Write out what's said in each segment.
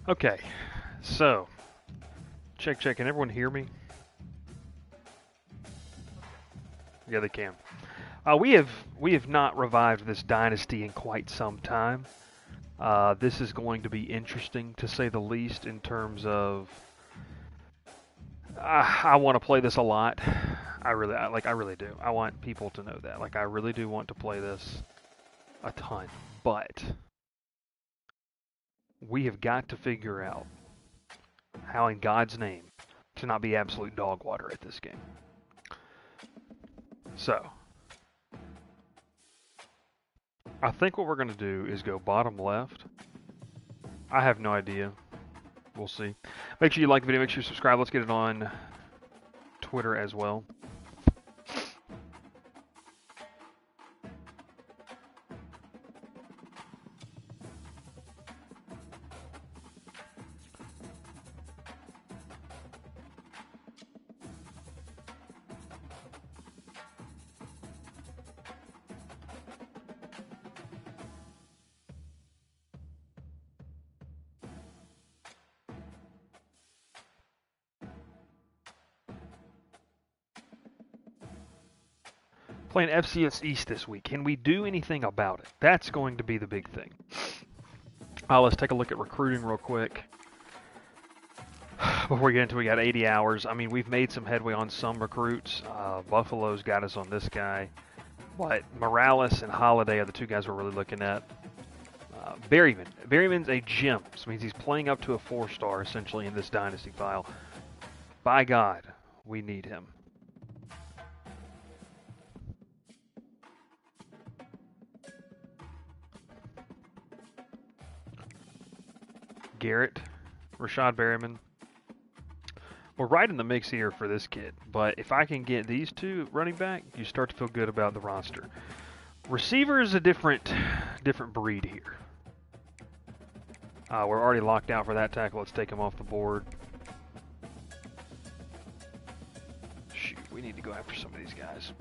Okay, so check. Can everyone hear me? Yeah, they can. We have not revived this dynasty in quite some time. This is going to be interesting to say the least in terms of I want to play this a lot. I really do. I want people to know that. Like I really do want to play this a ton. But we have got to figure out how in God's name to not be absolute dog water at this game. So, I think what we're going to do is go bottom left. I have no idea. We'll see. Make sure you like the video. Make sure you subscribe. Let's get it on Twitter as well. Playing FCS East this week. Can we do anything about it? That's going to be the big thing. Let's take a look at recruiting real quick. Before we get into it, we got 80 hours. I mean, we've made some headway on some recruits. Buffalo's got us on this guy. But Morales and Holiday are the two guys we're really looking at. Berryman. Berryman's a gem. So means he's playing up to a 4-star, essentially, in this Dynasty file. By God, we need him. Garrett, Rashad Berryman. We're right in the mix here for this kid, but if I can get these two running back, you start to feel good about the roster. Receiver is a different breed here. We're already locked out for that tackle. Let's take him off the board. Shoot, we need to go after some of these guys.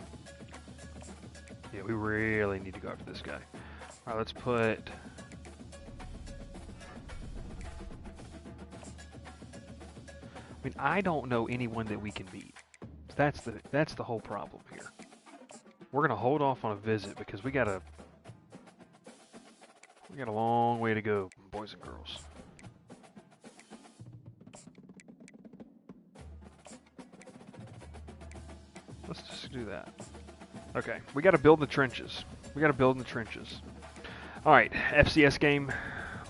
Yeah, we really need to go after this guy. All right, let's put... I mean, I don't know anyone that we can beat. That's the whole problem here. We're gonna hold off on a visit because we got a long way to go, boys and girls. Let's just do that. Okay, we got to build in the trenches. We got to build in the trenches. All right, FCS game.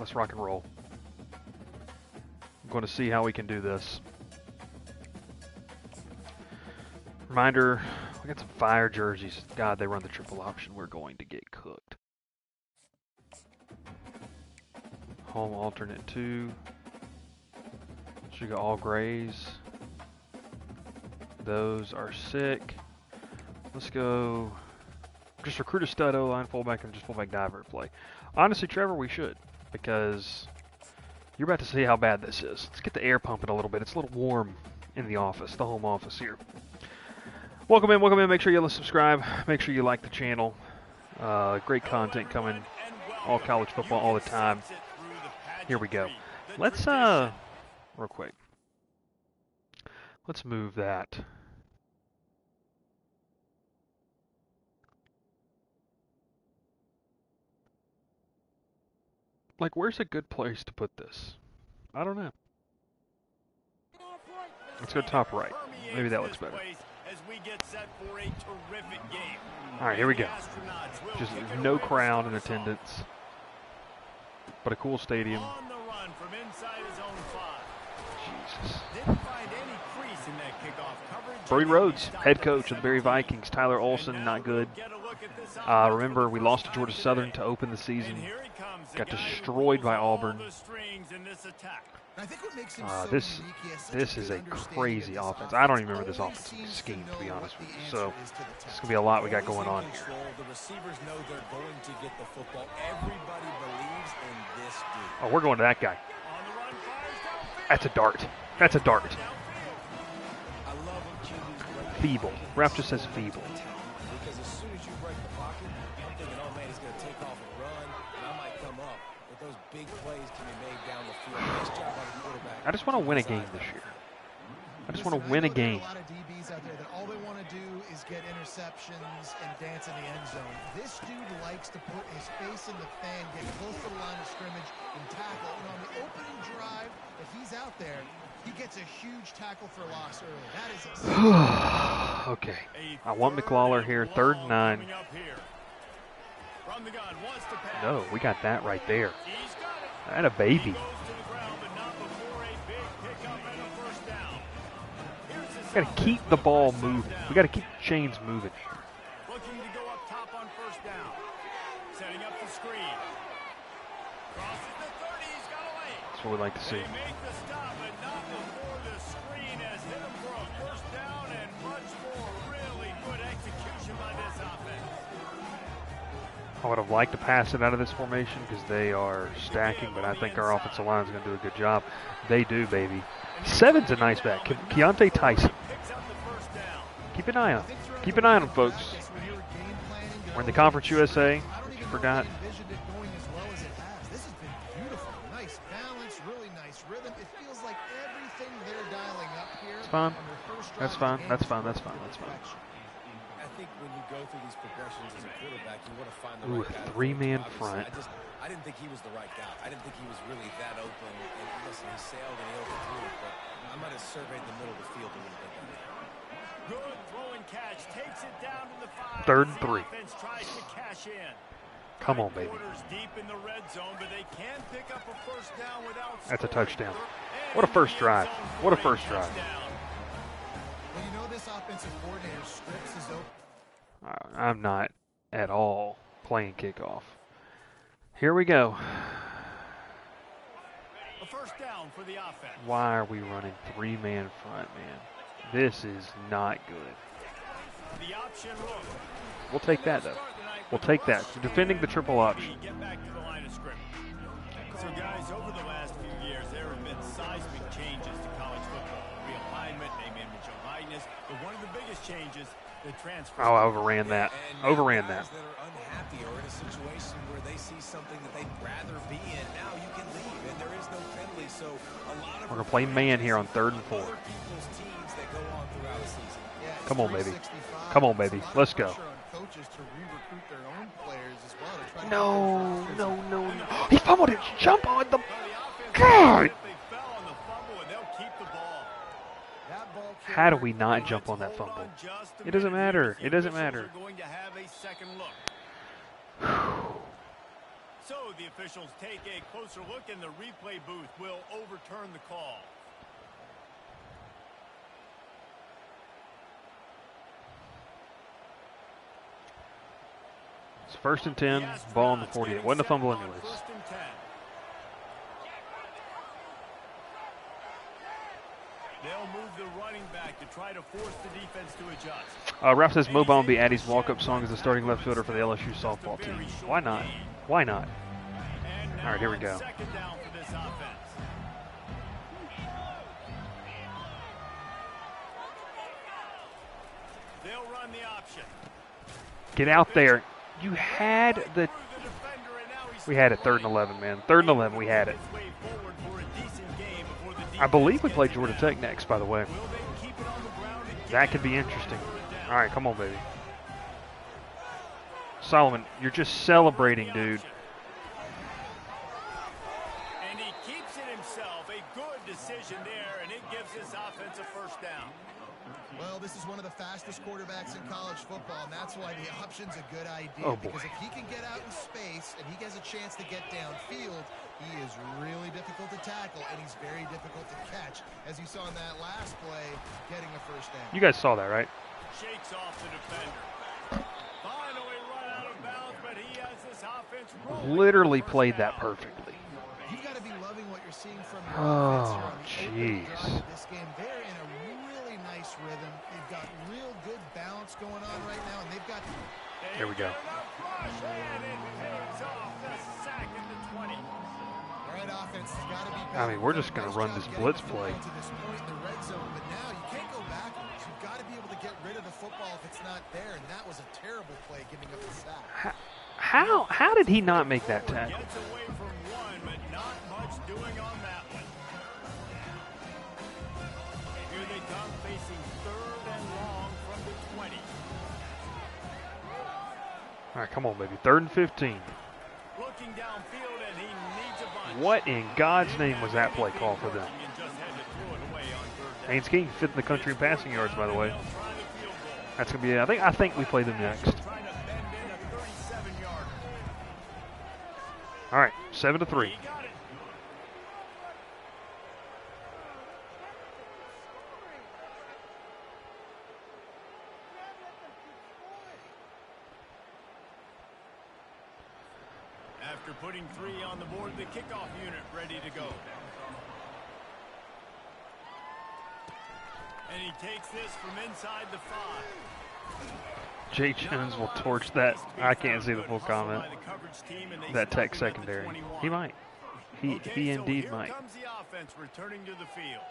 Let's rock and roll. I'm going to see how we can do this. Reminder, we got some fire jerseys. God, they run the triple option. We're going to get cooked. Home alternate 2. Should go all grays. Those are sick. Let's go. Just recruit a stud O-line fullback and just fullback diver play. Honestly, Trevor, we should. Because you're about to see how bad this is. Let's get the air pumping a little bit. It's a little warm in the office, the home office here. Welcome in. Make sure you subscribe. Make sure you like the channel. Great content coming. All college football all the time. Here we go. Let's, real quick. Let's move that. Like, where's a good place to put this? I don't know. Let's go top right. Maybe that looks better. Alright, here we go. Just no crowd in attendance, but a cool stadium. Jesus. Brody Rhodes, head coach of the Berry Vikings. Tyler Olson, not good. Remember, we lost to Georgia Southern to open the season. Got destroyed by Auburn. This is a crazy offense. I don't even remember this offensive scheme, to be honest with you. So this is going to be a lot we got going on here. Oh, we're going to that guy. That's a dart. That's a dart. Feeble. Ref just says feeble. Because as soon as you break the pocket, I'm thinking, oh man, he's going to take off and run, and I might come up. But those big plays can be made down the field. Nice job by the quarterback. I just want to win a game this year. I just want to win a game. There are a lot of DBs out there that all they want to do is get interceptions and dance in the end zone. This dude likes to put his face in the fan, get close to the line of scrimmage, and tackle. And on the opening drive, if he's out there, he gets a huge tackle for loss early. That is a Okay. I want McLawler here. 3rd and 9. No, we got that right there. That a baby. We got to keep the ball moving. We got to keep the chains moving here. Looking to go up top on 1st down. Setting up the screen. Crosses the 30, he's got a lane. That's what we like to see. They make the stop, but not before the screen has hit him for a 1st down and much more. Really good execution by this offense. I would have liked to pass it out of this formation because they are stacking, but I think our offensive line is going to do a good job. They do, baby. 7's a nice back. Keontae Tyson. Keep an eye on him. Keep an eye on him, folks. We're in the Conference USA. If you forgot. This has been beautiful. Nice balance, really nice rhythm. It feels like everything they're dialing up here. It's fine. That's fine. That's fine. That's fine. That's fine. I think when you go through these progressions as a quarterback, you want to find the Ooh, right guy. a 3-man front. I didn't think he was the right guy. I didn't think he was really that open. And listen, he sailed and he overthrew it, but I might have surveyed the middle of the field a little bit better. Good throwing catch, takes it down to the 5. 3rd and 3. Offense tries to cash in. Come on, baby. Deep in the red zone, but they can pick up a 1st down without That's a touchdown. What a first drive. What a first drive. Well, you know this offensive coordinator strips his open. I'm not at all playing kickoff. Here we go. A 1st down for the offense. Why are we running 3-man front, man? This is not good. The option look. We'll take that, though. We'll take that. Defending the triple option. Get back to the line of scrimmage. So, guys, over the last few years, there have been seismic changes to college football. Realignment, name, image, and likeness. But one of the biggest changes, the transfer. Oh, I overran that. Overran that. That are unhappy or in a situation where they see something that they'd rather be in, now you can leave, and there is no penalty. So a lot of We're going to play man here on 3rd and 4. other people's teams that go on throughout a season. Come on, baby. Come on, baby. Let's go. No, no, no, no. He fumbled it. Jump on the... God! How do we not jump on that fumble? It doesn't matter. It doesn't matter. So the officials take a closer look, and the replay booth will overturn the call. It's 1st and 10, ball on the 48. Wasn't a fumble anyways. 1st and 10. They'll move the running back to try to force the defense to adjust. Ralph says Mo Bone be Addie's walk-up song as the starting left fielder for the LSU softball team. Why not? Why not? All right, here we go. 2nd down for this offense. They'll run the option. Get out there. You had the... We had it 3rd and 11, man. 3rd and 11, we had it. I believe we play Georgia Tech next, by the way. That could be interesting. All right, come on, baby. Solomon, you're just celebrating, dude. And he keeps it himself. A good decision there, and it gives this offense a 1st down. Well, this is one of the fastest quarterbacks in college football, and that's why the option's a good idea. Oh, boy. Because if he can get out in space and he gets a chance to get downfield, he is really difficult to tackle, and he's very difficult to catch. As you saw in that last play, getting a 1st down. You guys saw that, right? Shakes off the defender. Finally run out of bounds, but he has this offense rolling. Literally played that perfectly. You've got to be loving what you're seeing from your Oh, offense here on the opening drive jeez. of this game. They're in a really nice rhythm. They've got real good balance going on right now, and they've got... There we go. I mean, we're just going to run this blitz play. To this point in the red zone, but now you can't go backwards. You've got to be able to get rid of the football if it's not there, and that was a terrible play, giving up the sack. How did he not make that tackle? Gets away from one, but not much doing on that one. Here they come, facing 3rd and long from the 20. All right, come on, baby. 3rd and 15. Looking downfield, and he needs a bunch. What in God's name was that play call for them? And just had to throw it away on 3rd down. Haynes King, 5th in the country in passing yards, by the way. That's gonna be it. I think we play them next. Trying to bend in a 37-yarder. All right, 7-3. He got it. After putting 3 on the board, the kickoff unit ready to go. And he takes this from inside the 5. Jay Jones will torch that. I can't see the full comment. That Tech secondary. He might. He indeed might. Here comes the offense returning to the field.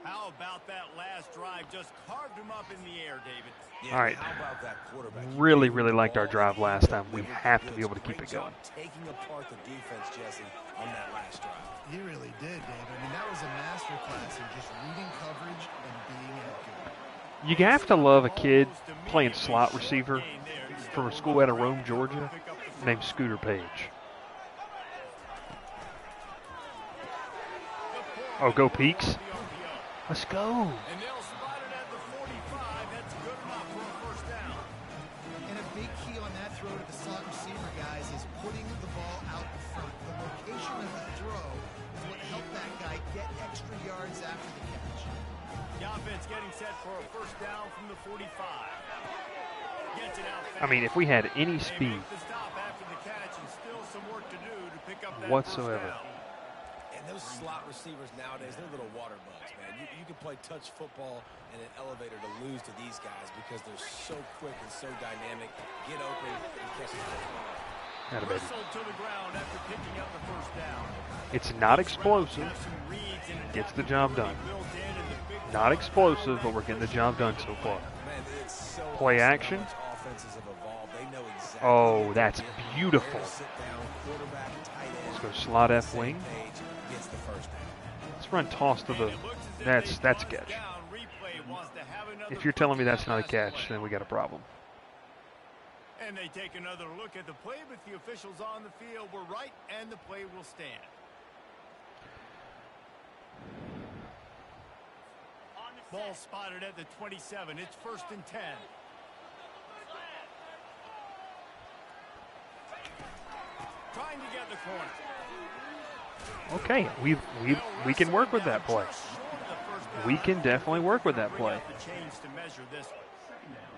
How about that last drive? Just carved him up in the air, David. Yeah, All right. How about that quarterback? Really liked our drive last time. We have to be able to keep it going. Taking apart the defense, Jesse, on that last drive. He really did, Dave. I mean, that was a masterclass in just reading coverage and being accurate. You have to love a kid playing slot receiver from a school out of Rome, Georgia, named Scooter Page. Oh, go Peaks. Let's go. And they'll spot it at the 45. That's good enough for a first down. And a big key on that throw to the slot receiver, guys, is putting the ball out in front. The location of the throw is what helped that guy get extra yards after the catch. The offense getting set for a first down from the 45. Gets it out I fast. mean, if we had any They speed make the stop after the catch, and still some work to do to pick up that whatsoever. first down. And those slot receivers nowadays, they're little water bugs, man. You can play touch football in an elevator to lose to these guys because they're so quick and so dynamic. Get open and catch the football. Atta baby. Whistled to the ground after picking up the first down. It's not explosive. Gets the job done. Not explosive, but we're getting the job done so far. Man, it's so Play awesome action. how much offenses have evolved. They know exactly Oh, what that's to do. beautiful. Where to sit down, quarterback, tight end, Let's go slot F same wing. page, gets the first down. Let's run toss to the. That's a catch. If you're telling me that's not a catch, then we got a problem. And they take another look at the play, but the officials on the field were right, and the play will stand. Ball spotted at the 27. It's 1st and 10. Trying to get the corner. Okay, we can work with that play. We can definitely work with that play.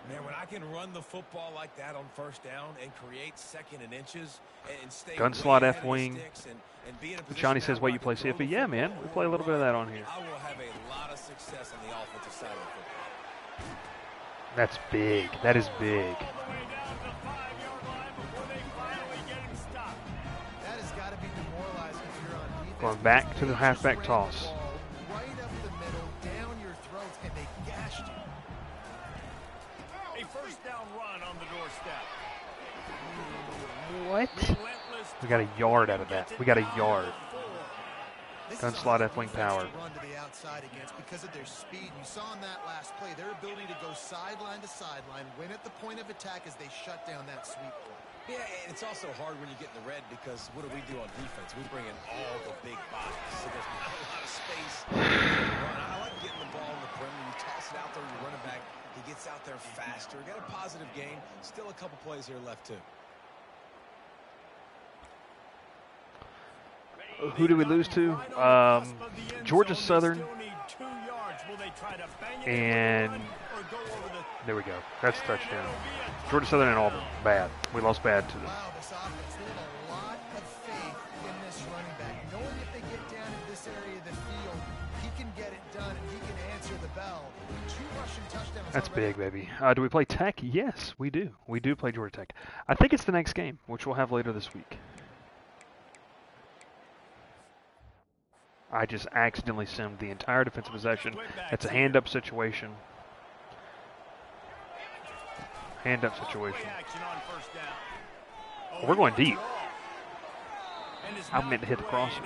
Man, when I can run the football like that on first down and create 2nd and inches and stay Gun way slot ahead F of the wing. sticks and be in a position Johnny now says, where "Wait, I you can play throw the CFB?" Yeah, man, we football play a little bit of that on here. I will have a lot of success on the offensive side of the football. That's big. That is big. That has got to be demoralizing if you're on defense. Going back to the halfback toss. Right up the middle, down your throats, and they gashed you. A first down run on the doorstep. What? Relentless. We got a yard out of that. We got a yard. This Gun is a slot hard F-wing defense power. to run to the outside against because of their speed. You saw in that last play their ability to go sideline to sideline, win at the point of attack as they shut down that sweep play. Yeah, and it's also hard when you get in the red because what do we do on defense? We bring in all the big bodies, so there's not a lot of space to run. I like getting the ball in the perimeter. You toss it out there, you run it back. He gets out there faster. Got a positive game. Still a couple plays here left, too. Who did we lose to? Georgia Southern. And there we go. That's a touchdown. Georgia Southern and Auburn. Bad. We lost bad to them. Wow, this offense, they have a lot of faith in this running back. Knowing if they get down in this area of the field, he can get it done and he can answer the bell. 2 rushing touchdowns. That's already. big, baby. Do we play Tech? Yes, we do. We do play Georgia Tech. I think it's the next game, which we'll have later this week. I just accidentally simmed the entire defensive possession. It's a hand-up situation. Hand-up situation. We're going deep. I meant to hit the crosser.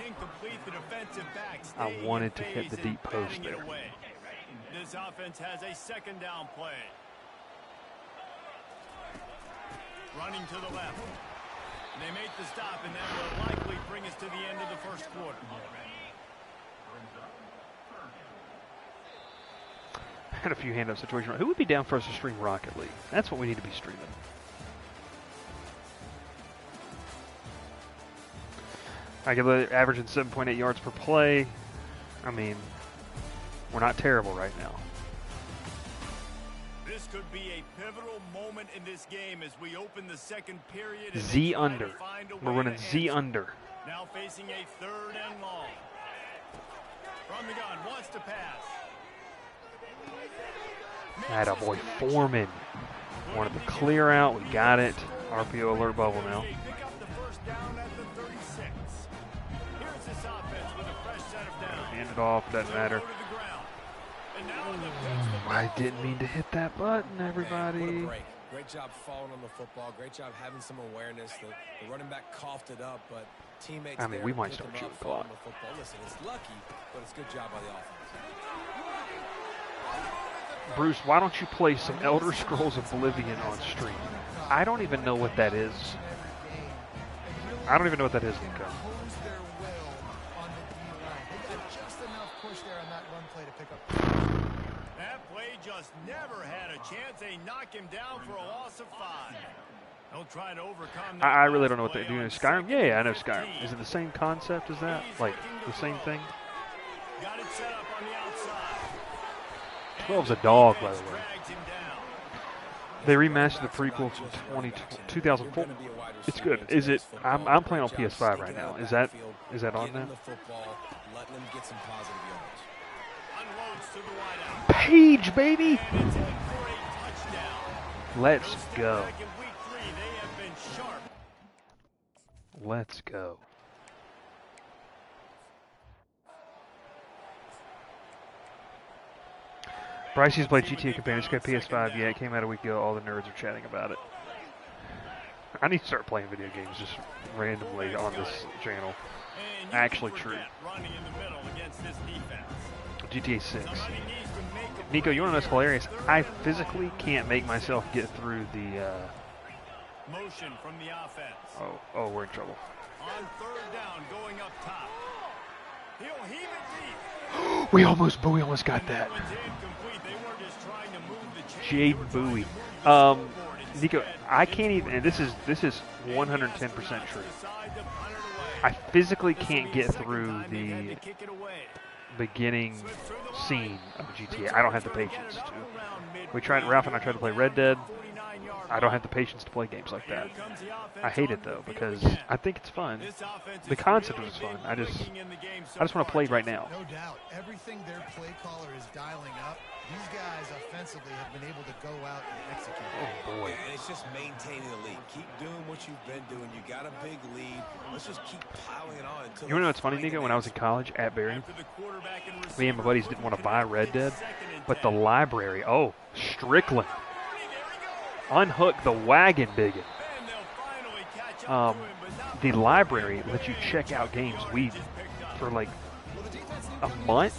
I wanted to hit the deep post there. This offense has a second down play. Running to the left. They make the stop, and that will likely bring us to the end of the first quarter. Had a few hand-up situations. Who would be down for us to stream Rocket League? That's what we need to be streaming. I give it averaging 7.8 yards per play. I mean, we're not terrible right now. This could be a pivotal moment in this game as we open the second period. Z under. We're running Z under. Now facing a third and long. From the gun, wants to pass. Attaboy Foreman. Wanted to clear out. We got it. RPO alert bubble now. Pick up the first down at the 36. Here's this offense with a fresh set of downs. Hand it off. Doesn't matter. I didn't mean to hit that button, everybody. Man, what a break. Great job falling on the football. Great job having some awareness. The running back coughed it up, but teammates. I mean, we might start shooting clock. Listen, it's lucky, but it's good job by the offense. Bruce, why don't you play some Elder Scrolls Oblivion on stream? I don't even know what that is. I don't even know what that is, Nico. That play just never had a chance. They knock him down for a loss of 5. They'll try to overcome that. I really don't know what they're doing. Skyrim? Yeah, I know Skyrim. Is it the same concept as that? Like, the same thing? Got it set up on the outside. 12's a dog, by the way. They remastered the prequel from 2004. It's good. Is it? I'm playing on PS5 right now. Is that on there? Page, baby! Let's go. Let's go. Bryce's played GTA Companion. It's got PS5. Yeah, it came out a week ago. All the nerds are chatting about it. I need to start playing video games just randomly on this channel. Actually true. GTA 6. Nico, you want to know what's hilarious? I physically can't make myself get through the... Motion from the offense. Oh, we're in trouble. On third down, going up top. He'll heave it deep. we almost got that. Jade Bowie. Nico, I can't even, and this is 110% true. I physically can't get through the beginning scene of GTA. I don't have the patience to. Ralph and I tried to play Red Dead. I don't have the patience to play games like that. I hate it though because I think it's fun. The concept is fun. I just want to play right now. No doubt. Everything their play caller is dialing up, these guys offensively have been able to go out and execute. Oh boy. And it's just maintaining the lead. Keep doing what you've been doing. You got a big lead. Let's just keep piling it on until. You want to know what's funny, Nico? When I was in college at Barry, me and my buddies didn't want to buy Red Dead, but the library, Strickland. Unhook the wagon biggin. The library lets you check out games. We, for like a month,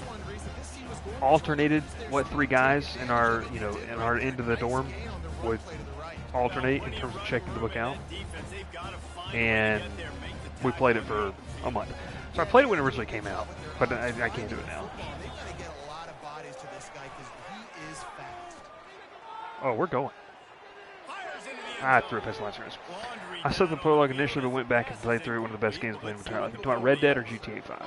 alternated 3 guys in our end of the dorm would alternate in terms of checking the book out, and we played it for a month. So I played it when it originally came out, but I can't do it now. Oh, we're going. I threw a pistol answer. I set the prologue initially, but went back and played through one of the best games I've played in my entire life. You talking about Red Dead or GTA 5?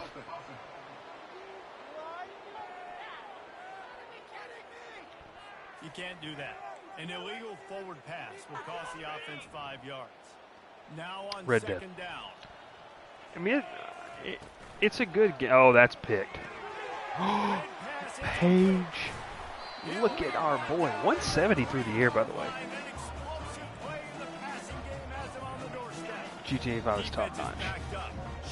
You can't do that. An illegal forward pass will cost the offense 5 yards. Now on Red second Dead. down. I mean, it's a good game. Oh, that's picked. Page. Look at our boy. 170 through the air, by the way. GTA 5 is top notch.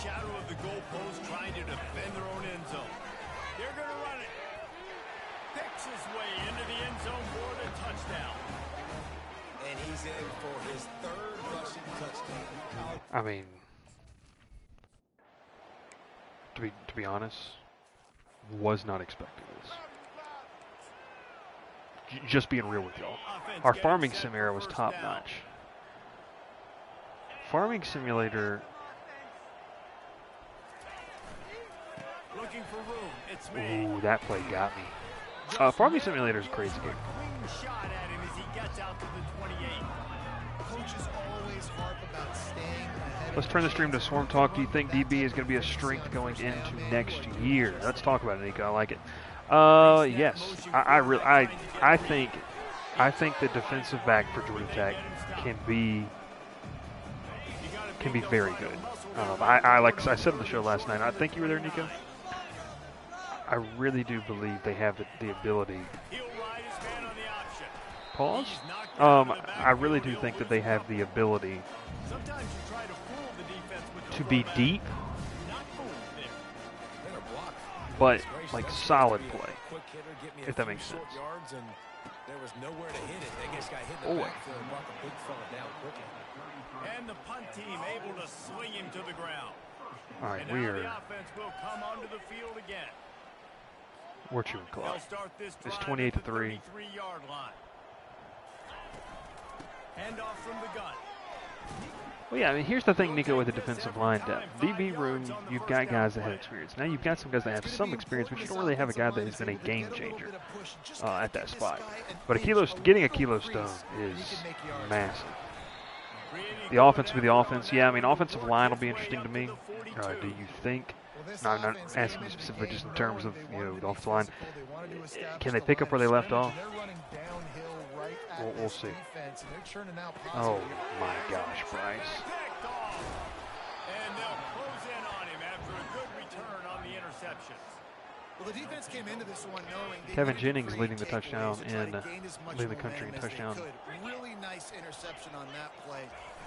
Shadow of the goalpost trying to defend their own end zone. They're going to run it. Picks his way into the end zone for the touchdown. And he's in for his 3rd rushing touchdown. I mean, to be honest, was not expecting this. Just being real with y'all. Our farming sim era was top notch. Farming simulator. Looking for room. It's me. Ooh, that play got me. Farming simulator is a crazy game. Clean shot at him as he gets out to the 28. Coaches always harp about staying ahead. Let's turn the stream to Swarm Talk. Do you think DB is going to be a strength going into next year? Let's talk about it, Nico. I like it. Yes. I think the defensive back for Georgia Tech can be very good. Like I said on the show last night. I think you were there, Nico. I really do believe they have the ability. Pause. I really do think that they have the ability to be deep, but like solid play, if that makes sense. There was nowhere to hit it. They just got hit in the backfield and brought the big fella down quickly. And the punt team able to swing him to the ground. All right, and now the offense will come onto the field again. We're chewing clock. It's 28-3. Yard line. Hand off from the gun. Well, yeah, I mean, here's the thing, Nico, with the defensive line depth. DB room, you've got guys that have experience. Now you've got some guys that have some experience, but you don't really have a guy that has been a game changer at that spot. But getting a Kilo Stone is massive. The offense will be the offense. Yeah, I mean, offensive line will be interesting to me. Do you think? No, I'm not asking you specifically just in terms of, the offensive line. Can they pick up where they left off? We'll see. Oh, my gosh, Bryce. And they'll close in on him after a good return on the interception. Well, the defense came into this one knowing Kevin Jennings leading the touchdown in leading the country in touchdown. Really nice interception on that play.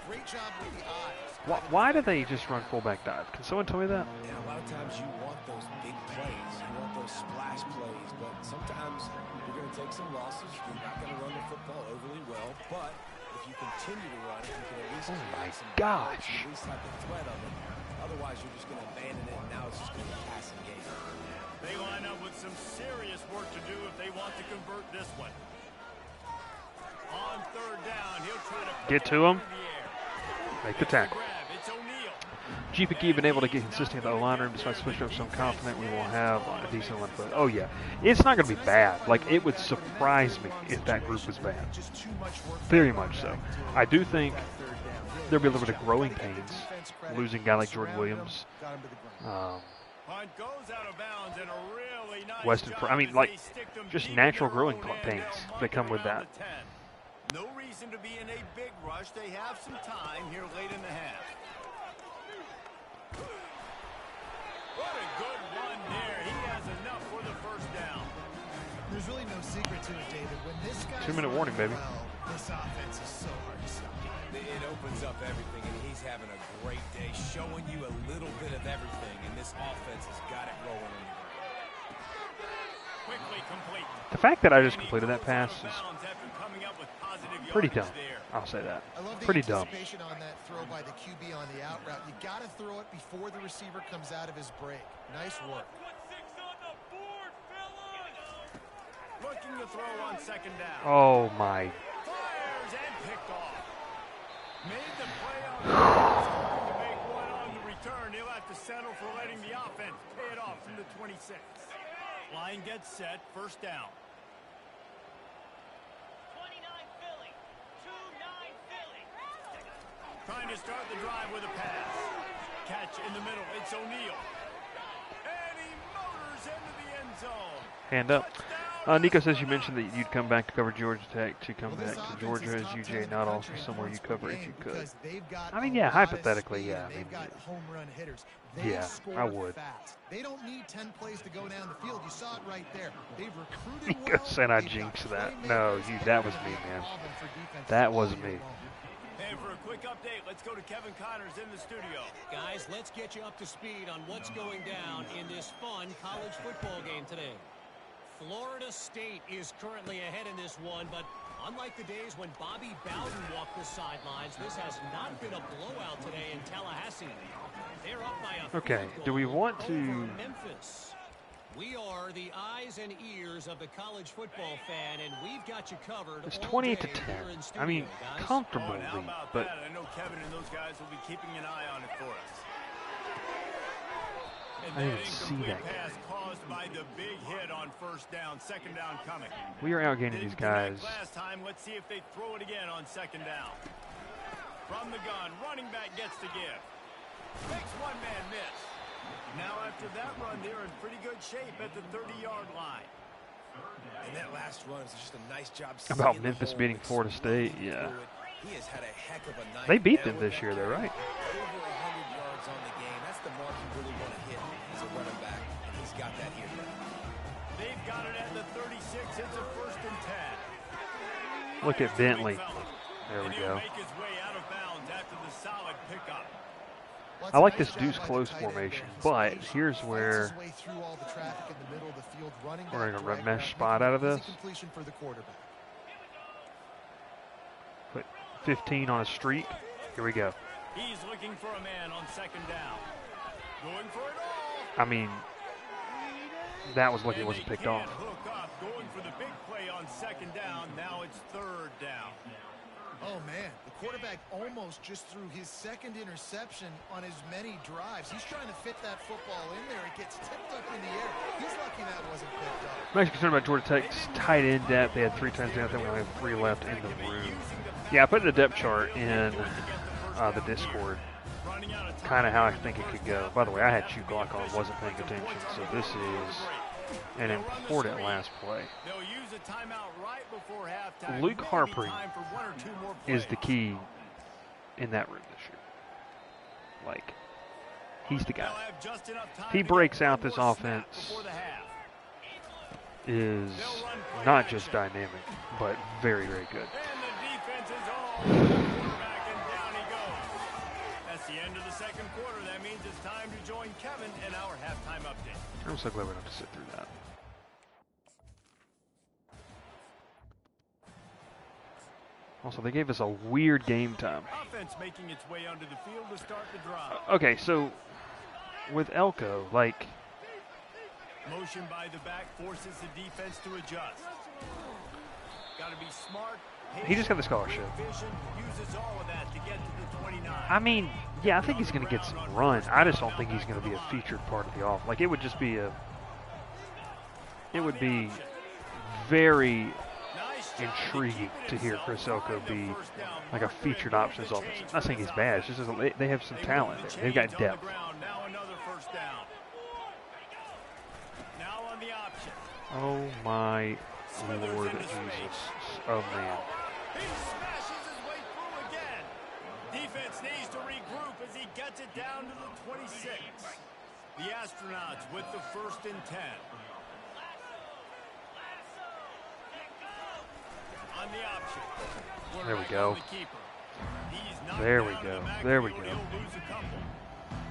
Great job with the eyes. Why do they just run fullback dive? Can someone tell me that? Yeah, a lot of times you want those big plays. You want those splash plays. But sometimes you're going to take some losses. You're not going to run the football overly well. But if you continue to run it, you can at least my some gosh. at least have the threat of it. Otherwise, you're just going to abandon it, and now it's just going to be a passing game. They line up with some serious work to do if they want to convert this one. On third down, he'll try to get to him. Make the tackle. GPK been able to get consistent in the line room despite switching up, so I'm confident we will have a decent one. But oh yeah, it's not going to be bad. Like, it would surprise me if that group was bad. Very much so. I do think there'll be a little bit of growing pains losing a guy like Jordan Williams. Weston, I mean, like, just natural growing pains that come with that. No reason to be in a big rush. They have some time here late in the half. What a good run there. He has enough for the first down. There's really no secret to it, David. When this guy 2-minute warning, baby. This offense is so hard to stop. It opens up everything, and he's having a great day, showing you a little bit of everything, and this offense has got it rolling in the ground. Quickly complete. The fact that I just completed that pass is pretty dumb. I'll say that. Pretty dumb. On that throw by the QB on the out route. You got to throw it before the receiver comes out of his break. Nice work. Looking to throw on second down. Oh my. Fires and picked off. Made the play on the pass. To make one on the return. He'll have to settle for letting the offense pay it off from the 26. Line gets set. First down. 29 Philly. 2-9 Philly. Trying to start the drive with a pass. Catch in the middle. It's O'Neal. And he motors into the end zone. Hand up. Nico says you mentioned that you'd come back to cover Georgia Tech to come back to Georgia as UJ, not also somewhere you cover if you could. I mean, yeah, hypothetically, yeah. I mean, home run hitters. Yeah, I would. They don't need 10 plays to go down the field. You saw it right there. They've recruited Nico said I jinxed that. No, that was me, man. That wasn't me. And for a quick update, let's go to Kevin Connors in the studio. Guys, let's get you up to speed on what's going down in this fun college football game today. Florida State is currently ahead in this one, but Unlike the days when Bobby Bowden walked the sidelines, this has not been a blowout today in Tallahassee. They're up by a Okay, field do we goal want over to... Memphis. We are the eyes and ears of the college football fan, and we've got you covered. It's all 28 to day 10. here in studio, I mean, guys. comfortably, How about but that? I know Kevin and those guys will be keeping an eye on it for us. And I didn't that see incomplete that pass caused by the big hit on first down, second down coming. we are outgaining these Didn't connect guys. last time. Let's see if they throw it again on second down. From the gun, running back gets to give. Makes one man miss. Now after that run, they're in pretty good shape at the 30-yard line. And that last run is just a nice job. About seeing the Memphis hole, beating Florida State, exploding yeah. through it. He has had a heck of a night. They beat Now them with this that year, though, carry, right? Over 100 yards on the game. That's the mark you really want to hit as a running back, and he's got that here now. They've got it at the 36. It's a first and 10. Look at Bentley. There And we he'll go. make his way out of bounds after the solid pickup. Well, I like it's this a nice deuce job by close the tight end formation, there. but He here's fights where his way through all the traffic in the middle of the field, running we're back in a drag remesh route, spot making out of an easy this. completion for the quarterback. Put 15 on a streak. Here we go. He's looking for a man on second down. Going for it all. I mean, that was lucky it And wasn't they picked can't off. hook up. Going for the big play on second down. Now it's third down. Oh, man, the quarterback almost just threw his second interception on as many drives. He's trying to fit that football in there. It gets tipped up in the air. He's lucky that wasn't picked up. I'm actually concerned about Georgia Tech's tight end depth. They had 3 touchdowns. I think we only have 3 left in the room. Yeah, I put in a depth chart in the Discord. Kind of how I think it could go. By the way, I had Chew Glock on, wasn't paying attention. So this is an important last play. They'll use a timeout right before halftime. Luke Maybe Harper time for 1 or 2 more is the plays. key in that room this year. Like, he's the They'll guy. have just enough time He to breaks get out one this more snap offense. before the half. Is They'll run play not action. just dynamic, but very, very good. And the defense is all over the quarterback, and down he goes. That's the end of the second quarter. That means it's time to join Kevin in our halftime update. I'm so glad we don't have to sit through that. Also, they gave us a weird game time. Offense making its way onto the field to start the drive. Okay, so with Elko, like, Motion by the back forces the defense to adjust. Got to be smart. he just got the scholarship. Vision uses all of that to get to the 29. I mean, yeah, I think he's going to get some run. I just don't think he's going to be a featured part of the offense. Like, it would just be a, it would be very Nice job intriguing keeping to hear himself Chris Elko behind the be first down like a marker featured and options moving the offense. chains I'm not saying for he's the bad. It's just they have some They talent move the there. They've got chains on the depth. ground. Now another first down. Now on the option. Oh my Lord Jesus! Oh man! He smashes his way through again. Defense needs to regroup as he gets it down to the 26. The Astronauts with the first and 10. On the option. There we Quarterback go. on the keeper. He's knocked There we down go. in the There we backfield. go. He'll lose a couple.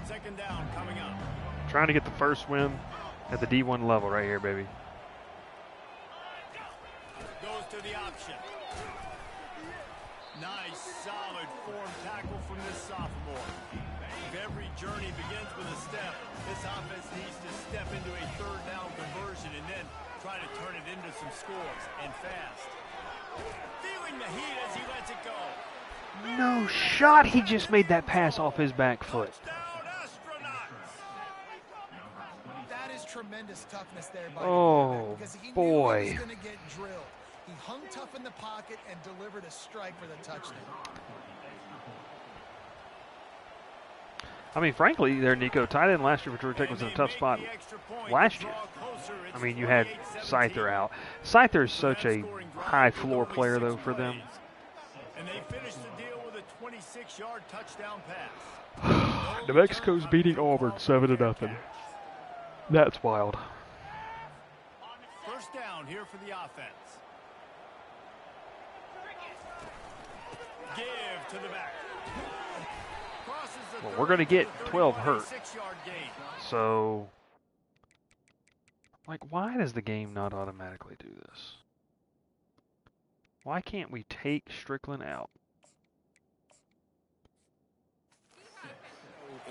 Second down coming up. Trying to get the first win at the D1 level right here, baby. Goes to the option. Nice, solid form tackle from this sophomore. If every journey begins with a step, this offense needs to step into a third down conversion and then try to turn it into some scores, and fast. Feeling the heat as he lets it go. No shot! He just made that pass off his back foot. Touchdown, Astronauts! That is tremendous toughness there by Oh, the quarterback because he knew boy. he was going to get drilled. He hung tough in the pocket and delivered a strike for the touchdown. I mean, frankly, there, Nico, tight end last year for Georgia Tech was in a tough spot last year. I mean, you had Scyther out. Scyther is such a high floor player, though, for them. And they finished the deal with a 26-yard touchdown pass. New Mexico's beating Auburn 7-0. That's wild. First down here for the offense. Give to the back. Crosses the Well, we're going to get 12 hurt. 6-yard gain. So, like, why does the game not automatically do this? Why can't we take Strickland out?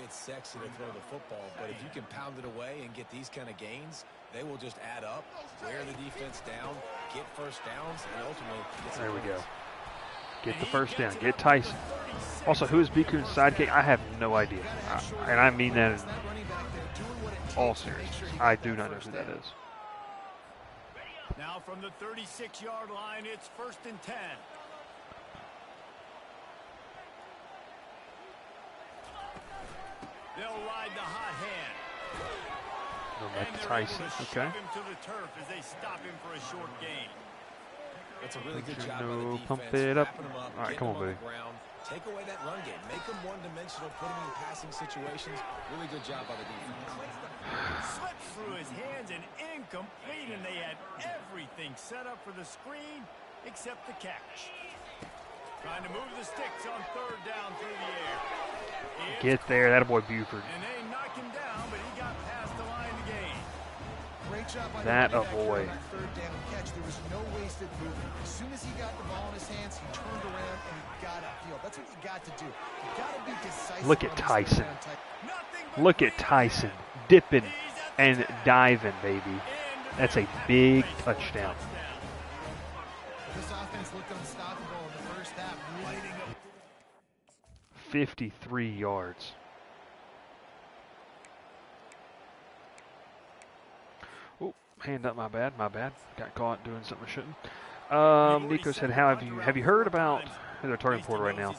It's sexy to throw the football, but if you can pound it away and get these kind of gains, they will just add up, wear the defense down, get first downs, and ultimately get some There we go. points. Get the first down. Get Tyson. Also, who is Biku's sidekick? I have no idea. And I mean that in all seriousness. I do not know who that is. Now from the 36-yard line, it's 1st and 10. They'll ride the hot hand. Go And back to they're Tyson. able to Okay. shove him to the turf as they stop him for a short gain. That's a really good You job by the know, defense. pump it up. Wrapping them up, All right, getting come on, them on baby. the ground. Take away that run game. Make them one-dimensional. Put them in passing situations. Really good job by the defense. Slipped through his hands and incomplete, and they had everything set up for the screen except the catch. Trying to move the sticks on 3rd down through the air. Get there. That boy Buford. And they knock him down, but he got past the line to gain. Great job by That the a running back here boy. on that 3rd down catch. There was no wasted movement. As soon as he got the ball in his hands, he turned around and he got upfield. That's what you got to do. You got to be decisive. Look at on this Tyson. third down type. Nothing but Look at Tyson. Dipping and diving, baby. That's a big touchdown. This offense looked unstoppable in the first half, lighting up. 53 yards. Oh, hand up, my bad. Got caught doing something I shouldn't. Nico said, have you heard about their target portal right now?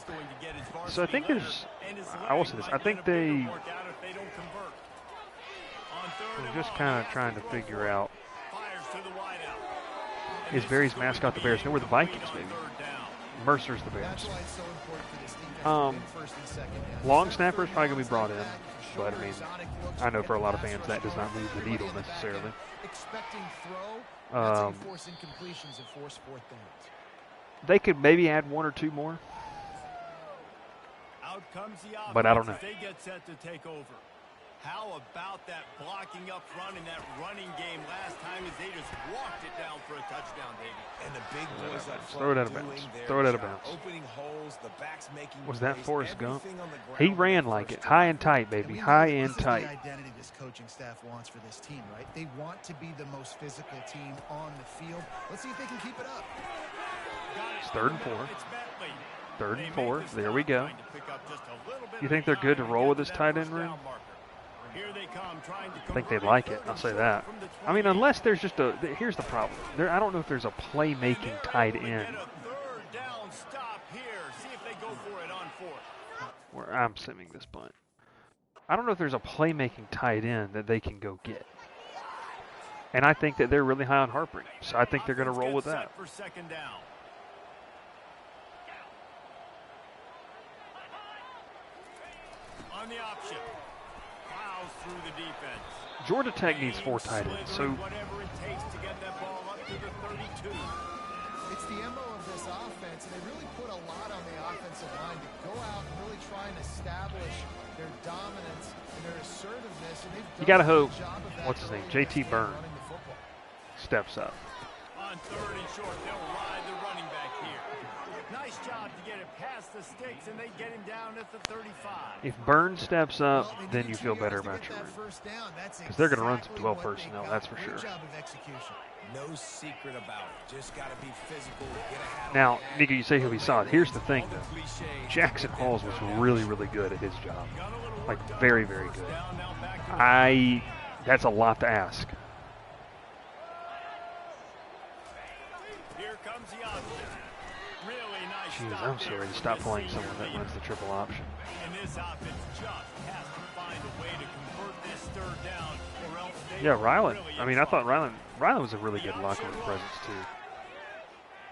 So I think there's, I will say this, I think they're just kind of trying to figure out, is Barry's mascot the Bears? No, we're the Vikings, baby. Mercer's the Bears. That's why it's so important for this defense to win first and second down. Long snapper's probably going to be brought in, but I mean, I know for a lot of fans that does not move the needle necessarily. Expecting throw, that's how you force incompletions and force 4th downs. They could maybe add 1 or 2 more, Out comes the but I don't know. offense as they get set to take over. How about that blocking up front in that running game last time as they just walked it down for a touchdown, Davey? And the big boys up front Throw it out of doing bounds. their Throw it out of job. bounds. Opening holes, the backs making Was that plays, Forrest Gump? everything on the ground He on ran that like first it. drive. High and tight, And baby. we know High that and this is tight. the identity this coaching staff wants for this team, right? They want to be the most physical team on the field. Let's see if they can keep it up. It's 3rd and 4. It's Bentley. 3rd They and make 4. the There we stop, go. trying to pick up just a little bit You of think they're good to time roll with get this that tight end first room? down marker. Here they come, trying to I think they'd convert like a it. 3rd I'll and say short that. from the I mean, 28. unless there's just a, here's the problem. I don't know if there's a playmaking tight They're able to end get a 3rd down stop here. See if they go for it on 4th. where I'm simming this punt. I don't know if there's a playmaking tight end that they can go get. And I think that they're really high on Harper. So I think they're going to Offense roll with gets that. set for 2nd down. On the option. Plows through the defense. Georgia Tech needs 4 tight ends. So Whatever it takes to get that ball up to the 32. It's the MO of this offense, and they really put a lot on the offensive line to go out and really try and establish their dominance and their assertiveness. And they've you done got to a hope, good job of that what's his early name, in this JT game, Byrne running the football. steps up. On 3rd and short, they'll ride the running back here. Nice job to get it past the sticks, and they get him down at the 35. If Burns steps up, Well, they then needed you feel 2 better yards to about get your that room. first down. That's 'Cause they're gonna run some exactly 12 what they personnel, got. that's for Great sure. job of execution. No secret about it. Just got to be physical. Get a hat on Now, the head. Nico, you say he'll be solid. Here's the thing, All the though. cliches, Jackson get that Halls was third down. really, really good at his job. Got a little Like, work done very, on very first good. down, now back to the That's a lot to ask. Here comes the option. Really nice Jeez, stop I'm so there ready to for stop the playing senior someone that leader. runs the triple option. And this offense just has to find a way to convert this 3rd down, or else they Yeah, are Ryland. really I in mean, I thought trouble. Ryland was a really good locker room presence, too.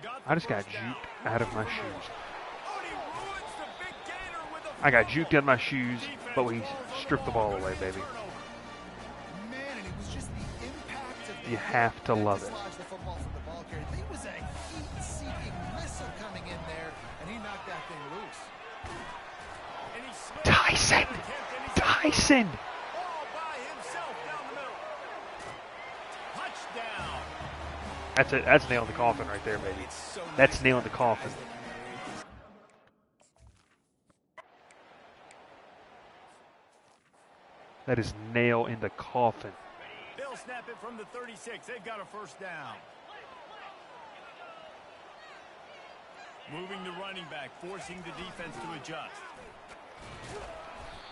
Got the I just got first down. juked out of my shoes. Oh, and he ruins the big gainer with a I got fumble. juked out of my shoes, but we Defense falls on stripped the ball away, baby. turnover. Man, and it was just the impact of the You hit have to that love it. dislodged the football from the ball carrier. It was a heat-seeking missile coming in there, and he knocked that thing loose. And he slipped Tyson! on the attempt, and he's Tyson! all by himself down the middle. Touchdown. That's it. That's nailing the coffin right there, baby. That's nailing the coffin. That is nail in the coffin. They'll snap it from the 36. They've got a first down. Moving the running back, forcing the defense to adjust.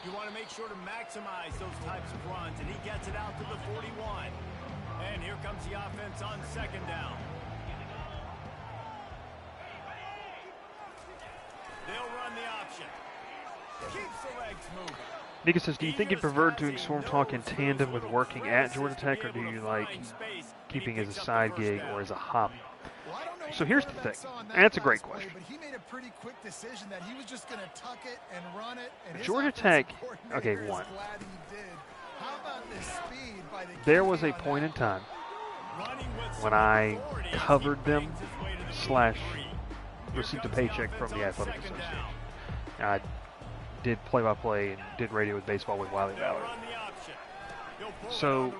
You want to make sure to maximize those types of runs, and he gets it out to the 41. And here comes the offense on second down. They'll run the option. Keeps the legs moving. Nika says, do you think you prefer doing Swarm Talk in tandem with working at Georgia Tech, or do you like keeping as a side gig or as a hobby? So here's the thing, and that's a great question. But he made a pretty quick decision that he was just going to tuck it and run it. And Georgia Tech, okay, one. There was a point in time when I covered them / received a paycheck from the Athletic Association. I did play-by-play and did radio with baseball with Wiley Valley. So,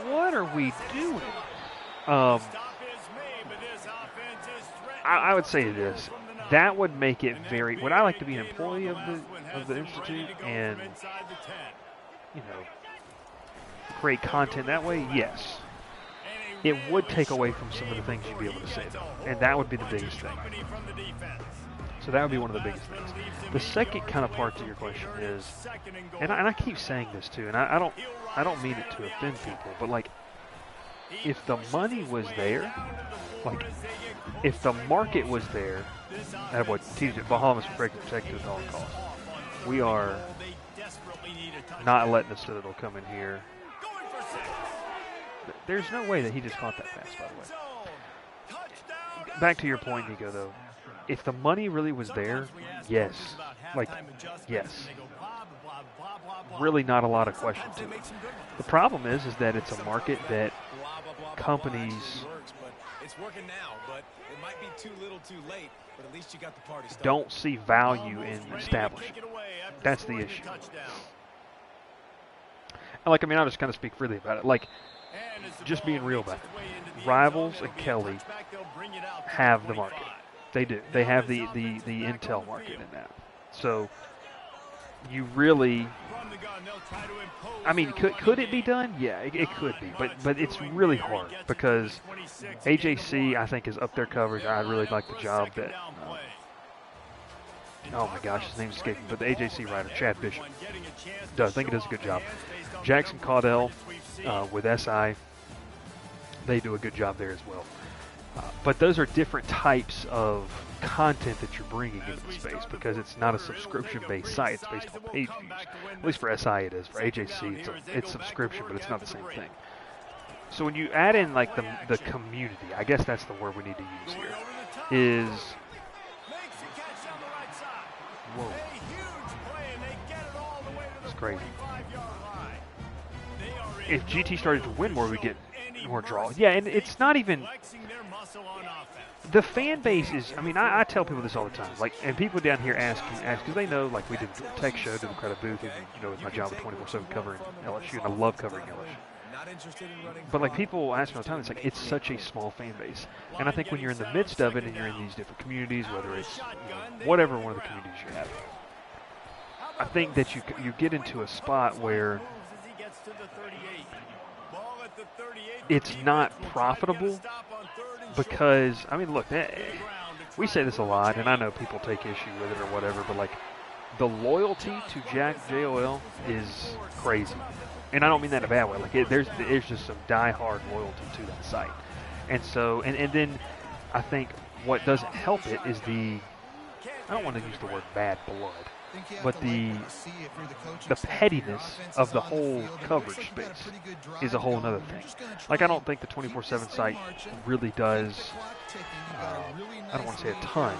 what are we doing? I would say this. That would make it very. Would I like to be an employee of the institute and create content that way? Yes. It would take away from some of the things you'd be able to say, though, and that would be the biggest thing. So that would be one of the biggest things. The second kind of part to your question is, and I keep saying this too, and I don't mean it to offend people, but like, if the money was there, like, if the market was there, and what TJ Bahamas protected at all costs. We are not letting the Citadel come in here. There's no way that he just caught that pass, by the way. Back to your point, Nico, though. If the money really was there, yes. Like, yes. Really not a lot of question to it. The problem is that it's a market that companies don't see value in establishing. That's the issue. Like, I mean, I'll just kind of speak freely about it. Like, just being real about it. Rivals and Kelly have the market. They do. They have the intel market in that. So you really, I mean, could it be done? Yeah, it could be. But it's really hard because AJC, I think, is up their coverage. I really like the job that, oh my gosh, his name's escaping, but the AJC writer, Chad Bishop, does. I think it does a good job. Jackson Caudell with SI, they do a good job there as well. But those are different types of content that you're bringing into the space because it's not a subscription-based site. It's based on page views. At least for SI it is. For AJC, it's subscription, but it's not the same thing. So when you add in like the community, I guess that's the word we need to use here, is whoa. It's crazy. If GT started to win more, we get more draw. Yeah, and it's not even. The fan base is. I mean, I tell people this all the time. Like, and people down here ask because they know, like, we did a tech show, did the credit booth, and it's my job at 24/7 covering LSU, and I love covering LSU. But like, people ask me all the time, it's like it's such a small fan base, and I think when you're in the midst of it and you're in these different communities, whether it's whatever one of the communities you have, I think that you get into a spot where it's not profitable because, I mean, look, we say this a lot, and I know people take issue with it or whatever, but like the loyalty to Jack JOL is crazy, and I don't mean that in a bad way. Like there's just some die-hard loyalty to that site, and so and then I think what doesn't help it is I don't want to use the word bad blood, but the pettiness of the whole coverage space is a whole other thing. Like, I don't think the 24/7 site really does, I don't want to say a ton.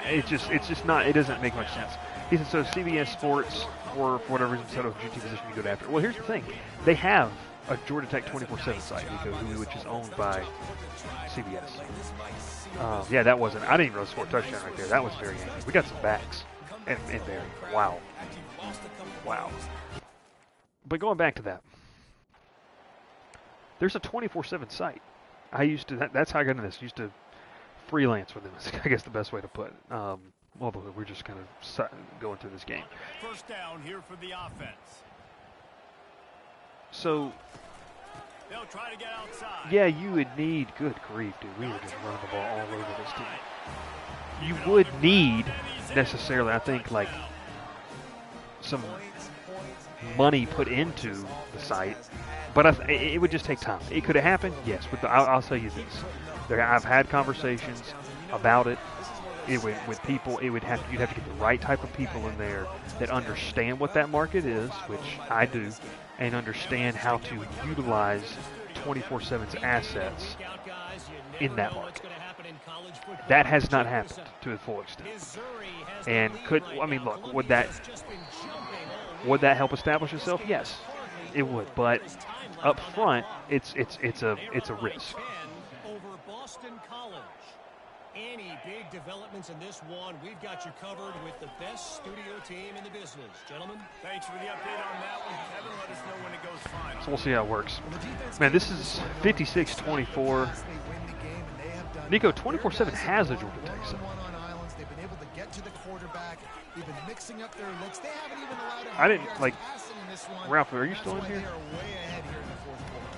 It's just not, it doesn't make much sense. He said, so CBS Sports, or for whatever reason, said, GT position you go after. Well, here's the thing. They have a Georgia Tech 24/7 site, which is owned by CBS. Yeah, that wasn't. I didn't even really score a touchdown right there. That was very angry. We got some backs. And very, wow. Wow. But going back to that, there's a 24/7 site. I used to, that's how I got into this. I used to freelance with them, is I guess the best way to put it. Well, we're just kind of going through this game. First down here for the offense. So, They'll try to get outside. yeah, you would need, good grief, dude, we were just running the ball all over this team. You would need, necessarily, I think, like, some money put into the site, but it would just take time. It could have happened, yes. I'll tell you this: I've had conversations about it. With people, you'd have to get the right type of people in there that understand what that market is, which I do, and understand how to utilize 24/7's assets in that market. That has not happened to a full extent. And look, would that help establish itself? Yes, it would. But up front, it's a risk. Any big developments in this one, we've got you covered with the best studio team in the business. Gentlemen, Thanks for the update on that one. Kevin, let us know when it goes final. So we'll see how it works. Man, this is 56-24. Nico, 24/7 has a Georgia Tech site. They've been able to get to the quarterback. They've been mixing up their looks. They haven't even allowed I didn't, yards like, passing in this one. Ralph, are you still in That's why here? They are way ahead here in the fourth quarter.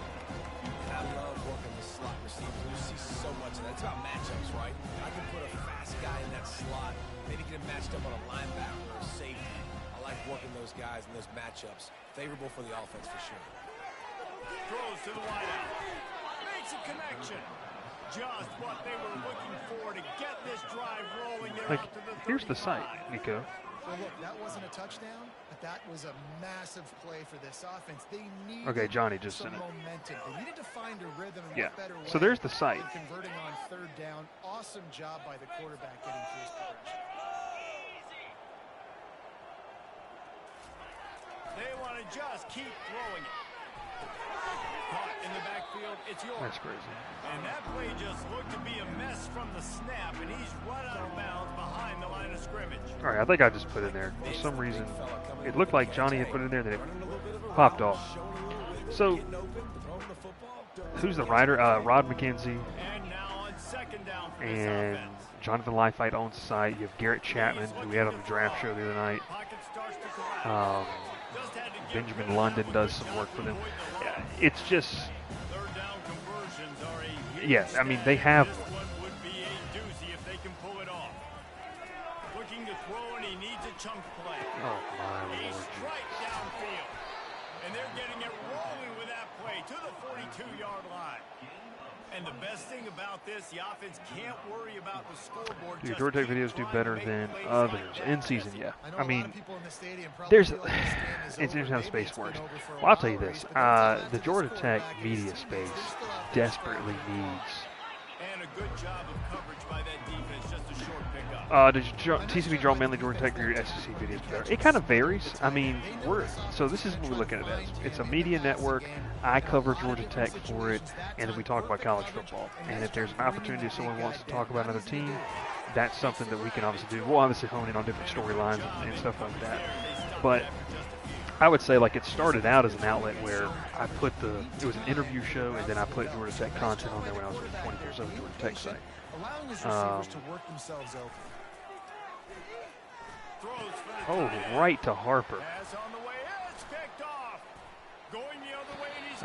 I love working the slot receivers. You see so much of that. It's about matchups, right? I can put a fast guy in that slot, maybe get him matched up on a linebacker or a safety. I like working those guys in those matchups. Favorable for the offense for sure. Throws to the wideout. Makes a connection. Just what they were looking for to get this drive rolling. Like, here's the site, Nico. Well, look, that wasn't a touchdown, but that was a massive play for this offense. They needed Okay, Johnny just some sent it. momentum. They needed to find a rhythm and Yeah. what better way So there's the site. than converting on third down. Awesome job by the quarterback getting through his progression. They want to just keep throwing it. Caught in the backfield. It's yours. That's crazy. And that play just looked to be a mess from the snap, and he's run out of bounds behind the line of scrimmage. All right, I think I just put it in there. For some reason, it looked like Johnny had put it in there, then it popped off. So, who's the writer? Rod McKenzie And now on second down for this and offense. Jonathan Lifite owns the site. You have Garrett Chapman, who we had on the draft show the other night. Pocket starts to collapse. Just had to get Benjamin London does some work for them. Yeah, it's just, third down conversions are a huge yeah, I mean, they have This one would be a doozy if they can pull it off. Looking to throw, and he needs a chunk play. oh my A lord. strike downfield. And they're getting it rolling with that play to the 42-yard line. And the best thing about this, the offense can't worry about the scoreboard. Dude, Just Georgia Tech keep videos do trying better to make than plays others. like In that. season, yeah. I know I a lot mean, of people in the stadium probably there's, feel like this game is it's interesting how the over. space Maybe works. it's been over for a Well, I'll tell you while this. already, but that's The this Georgia Tech quarterback, media it seems like space they're still out there desperately needs. And a good job of coverage by that defense, just a short pickup. Does TCB draw mainly Georgia Tech or your SEC videos better? It kind of varies. I mean, so this is what we're looking at it as. It's a media network. I cover Georgia Tech for it, and then we talk about college football. And if there's an opportunity, if someone wants to talk about another team, that's something that we can obviously do. We'll obviously hone in on different storylines and stuff like that. But I would say, like, it started out as an outlet where I put it was an interview show, and then I put Georgia Tech content on there when I was with the 24/7 Georgia Tech site. allowing his receivers to work themselves open. Throws for the Oh, tight end. right to Harper. Pass on the way. It's picked off. Going the other way, and he's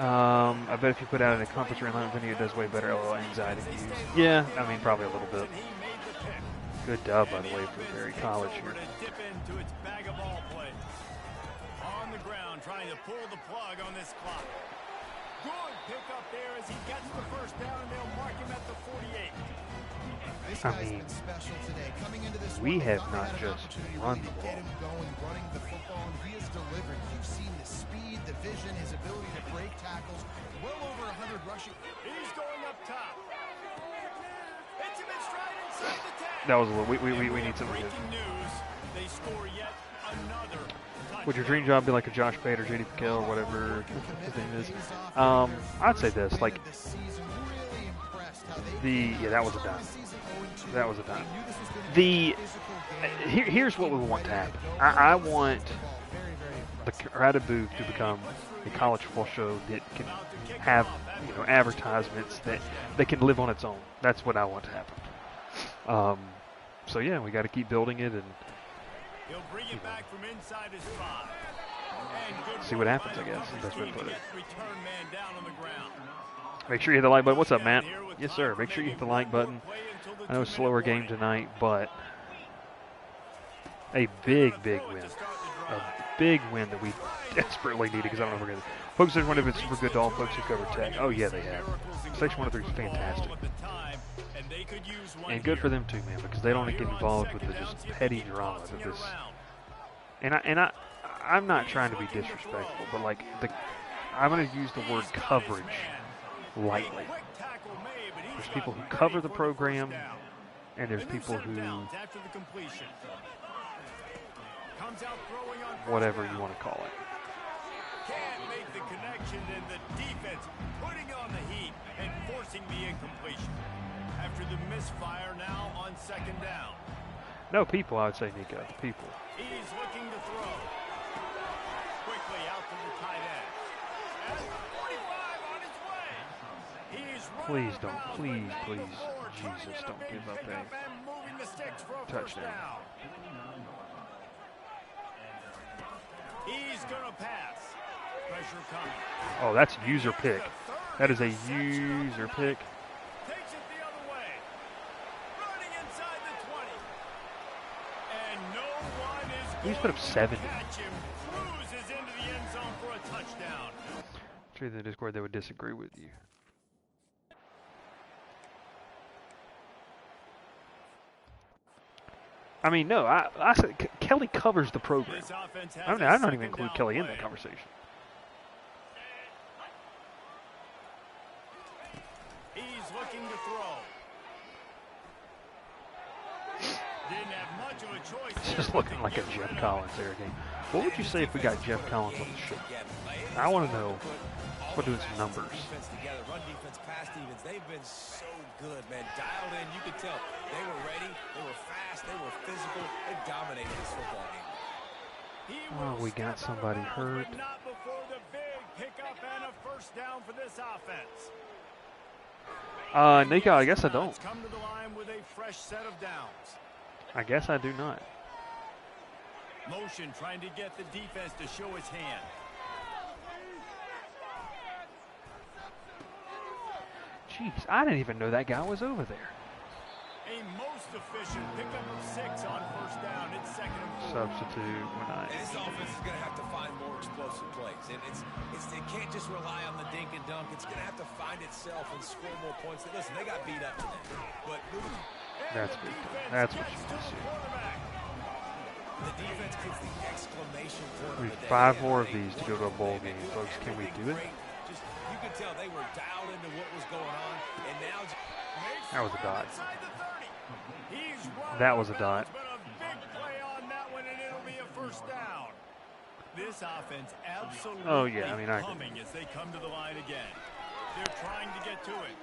I bet if you put out in a conference or alignment venue, it does way better. Oh, anxiety views. Yeah, I mean, probably a little bit. and he made the pick. Good dub, by the way, for Berry College Over here. to dip into its bag of ball play. On the ground, trying to pull the plug on this clock. Good pick up there as he gets the first down, and they'll mark him at the 48. This I guy's mean, been special today. Coming into this we one, have Doc not had an just opportunity run really the to get ball. him going, running the football, and he has delivered. You've seen the speed, the vision, his ability to break tackles. Well over 100 rushing. He's going up top. Hits him in stride inside the 10. That was a little. We need something good. Breaking news, they score yet another touchdown. Would your dream job be like a Josh Pate or JD Piquet or whatever his name is? I'd say this. Like, The season really impressed Yeah, that was a dime. That was a dime. Here's what we want to happen. I want the crowded booth to become a college football show that can have advertisements that can live on its own. That's what I want to happen. So yeah, we got to keep building it and see what happens. I guess that's what I put it. Make sure you hit the like button. What's up, Matt? Yes, sir. Make sure you hit the like button. I know it's a slower game tonight, but a big win. A big win that we desperately needed because I don't know if we're going to. Folks, there's one of it's super good to all folks who cover tech. Oh, yeah, they have. Section 103 is fantastic. And good for them, too, man, because they don't get involved with the just petty drama that this. And I'm not trying to be disrespectful, but, like, I'm going to use the word coverage lightly. There's people who cover the program, and there's people who, whatever you want to call it. Can't make the connection, and the defense putting on the heat and forcing the incompletion. After the misfire now on second down. No, people, I would say, Nico. People. He's looking to throw. Quickly out to the tight end. At 45 on his way. He's please don't. Please. Jesus, don't give up a touchdown. He's going to pass. Pressure coming. Oh, that's user pick. That is a user pick. Takes it the other way. Running inside the 20. And no one is He's put up 70. catch him. Cruises into the end zone for a touchdown. I'm sure in the Discord they would disagree with you. I mean, no, I said Kelly covers the program. I don't even include Kelly in that conversation. He's looking to throw. Didn't have much of a choice. It's just looking like a Jeff Collins there game. What would you say if we got Jeff Collins on the show? I want to know. We're doing some numbers. Run defense, pass defense. They've been so good, man. Dialed in. You could tell they were ready. They were fast. They were physical. They dominated this football game. Oh, we got somebody hurt. Not before the big pickup and a first down for this offense. Nico, I guess I don't. Come to the line with a fresh set of downs. I guess I do not. Motion trying to get the defense to show his hand. Jeez, I didn't even know that guy was over there. A most efficient pickup of 6 on first down. It's second and 4. Substitute when I. And this offense is going to have to find more explosive plays. And it can't just rely on the dink and dunk. It's going to have to find itself and score more points. Listen, they got beat up today. But that's big time. That's what you see. The defense gets the exclamation point. We need 5 more of these to go to a bowl game, folks. Can we do it? You could tell they were dialed into what was going on, and now that was a dot. That was a dot. But a big play on that one, and it'll be a first down. This offense absolutely I agree. humming as they come to the line again. They're trying to get to it.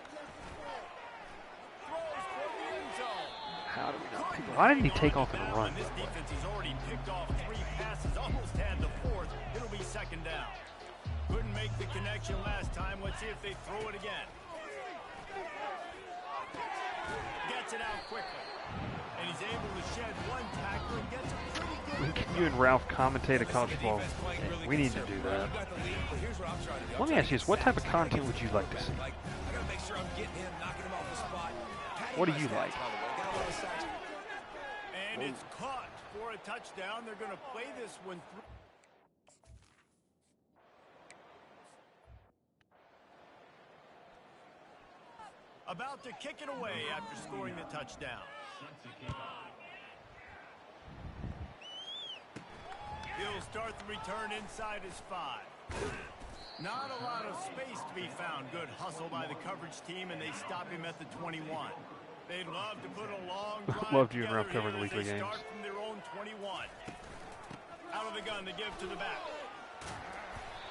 Throws for the end zone. How do we not? Why didn't he take off and run? This defense has already picked off 3 passes, almost had the 4th. It'll be second down. Couldn't make the connection last time. Let's see if they throw it again. Gets it out quickly. And he's able to shed 1 tackle and gets a pretty good. Can you and Ralph commentate a college football? Yeah, we need to do that. Let me ask you this. What type of content would you like to see? What do you like? And it's caught for a touchdown. They're going to play this one through. About to kick it away after scoring the touchdown. He'll start the return inside his 5. Not a lot of space to be found. Good hustle by the coverage team, and they stop him at the 21. They'd love to put a long drive. Loved you and Ralph covering the weekly games. Start from their own 21. Out of the gun to give to the back.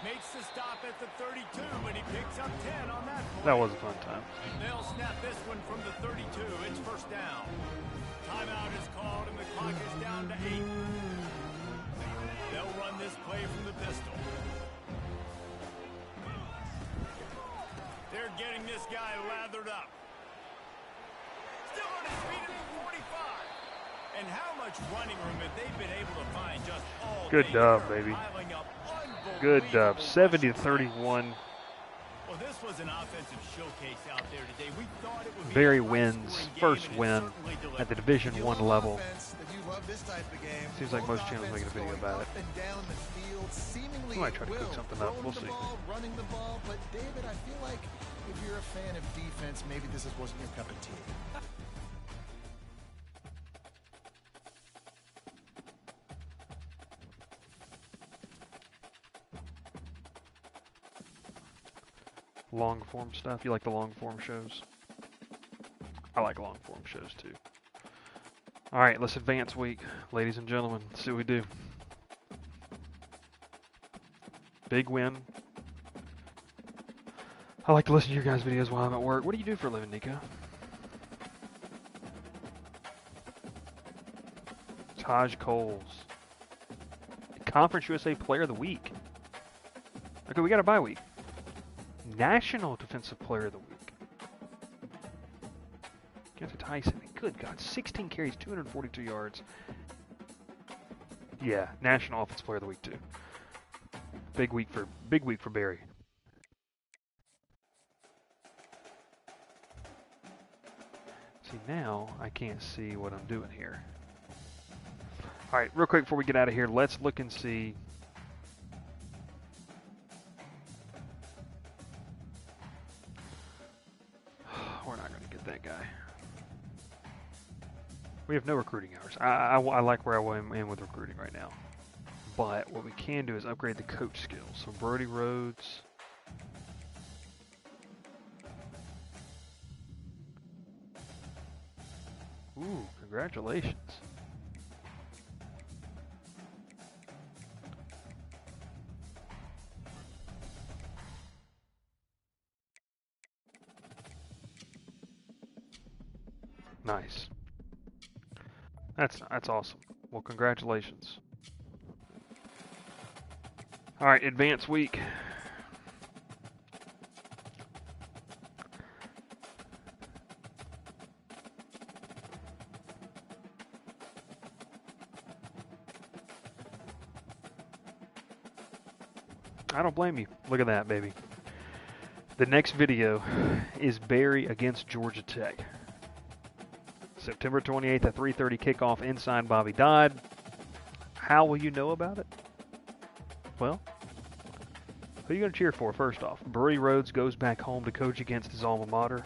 Makes the stop at the 32, and he picks up 10 on that play. That was a fun time. They'll snap this one from the 32. It's first down. Timeout is called, and the clock is down to 8. They'll run this play from the pistol. They're getting this guy lathered up. Still on his feet at the 45. And how much running room have they been able to find just all Good day? dub, They're baby. piling up Good dub. unbelievable 70-31. Well, this was an offensive showcase out there today. We thought it would be Barry a wins high-scoring game, first and it win certainly delivered. at the Division If you 1 love level. offense, if you love this type of game, Seems like both most channels making a offenses video going about up it. and down the field, seemingly We might try to at cook will, something up. We'll throwing see. the ball, running the ball, but David, I feel like if you're a fan of defense, maybe this wasn't your cup of tea. Long form stuff. You like the long form shows? I like long form shows too. All right, let's advance week, ladies and gentlemen. Let's see what we do. Big win. I like to listen to your guys' videos while I'm at work. What do you do for a living, Nico? Taj Coles, Conference USA Player of the Week. Okay, we got a bye week. National Defensive Player of the Week. Kenneth Tyson. Good God, 16 carries, 242 yards. Yeah, National Offensive Player of the Week too. Big week for Barry. See, now I can't see what I'm doing here. All right, real quick before we get out of here, let's look and see. We're not going to get that guy. We have no recruiting hours. I like where I am with recruiting right now. But what we can do is upgrade the coach skills. So Brody Rhodes. Ooh, congratulations. Nice. That's awesome. Well, congratulations. All right, advance week. I don't blame you. Look at that, baby. The next video is Barry against Georgia Tech. September 28th at 3:30 kickoff inside Bobby Dodd. How will you know about it? Well, who are you going to cheer for first off? Brody Rhodes goes back home to coach against his alma mater.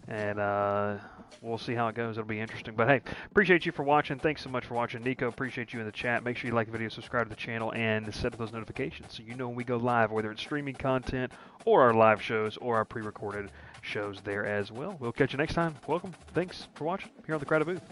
And we'll see how it goes. It'll be interesting. But hey, appreciate you for watching. Thanks so much for watching. Nico, appreciate you in the chat. Make sure you like the video, subscribe to the channel, and set up those notifications so you know when we go live, whether it's streaming content or our live shows or our pre-recorded shows there as well. We'll catch you next time. Welcome. Thanks for watching here on the Crowded Booth.